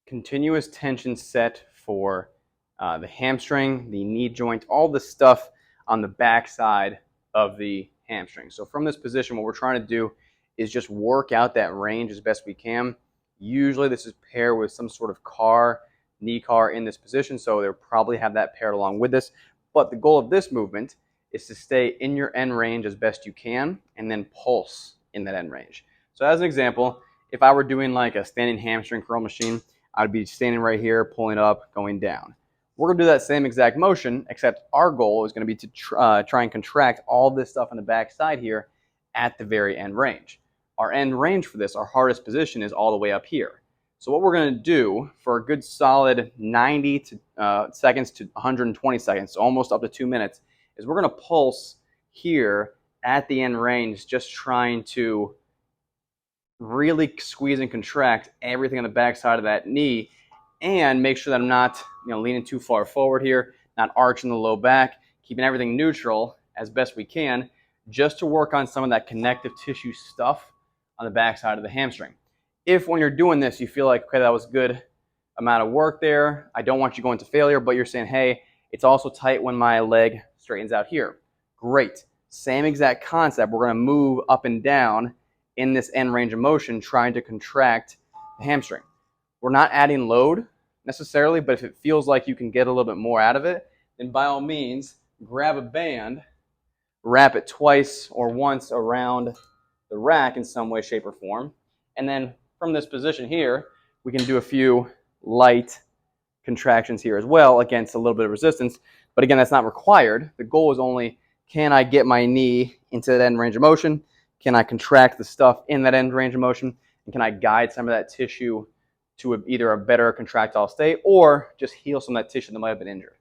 continuous tension set for the hamstring, the knee joint, all the stuff on the back side of the hamstring. So from this position, what we're trying to do is just work out that range as best we can. Usually this is paired with some sort of knee car in this position, so they'll probably have that paired along with this. But the goal of this movement is to stay in your end range as best you can and then pulse in that end range. So as an example, if I were doing like a standing hamstring curl machine, I'd be standing right here, pulling up, going down. We're going to do that same exact motion, except our goal is going to be to try and contract all this stuff on the back side here at the very end range. Our end range for this, our hardest position, is all the way up here. So what we're going to do for a good solid 90 seconds to 120 seconds, so almost up to 2 minutes, is we're going to pulse here at the end range, just trying to really squeeze and contract everything on the back side of that knee and make sure that I'm not leaning too far forward here, not arching the low back, keeping everything neutral as best we can, just to work on some of that connective tissue stuff on the back side of the hamstring. If when you're doing this, you feel like, okay, that was a good amount of work there, I don't want you going to failure, but you're saying, hey, it's also tight when my leg straightens out here. Great. Same exact concept. We're going to move up and down in this end range of motion, trying to contract the hamstring. We're not adding load necessarily, but if it feels like you can get a little bit more out of it, then by all means, grab a band, wrap it twice or once around the rack in some way, shape, or form. And then from this position here, we can do a few light contractions here as well against a little bit of resistance. But again, that's not required. The goal is only, can I get my knee into that end range of motion? Can I contract the stuff in that end range of motion? And can I guide some of that tissue to either a better contractile state or just heal some of that tissue that might have been injured?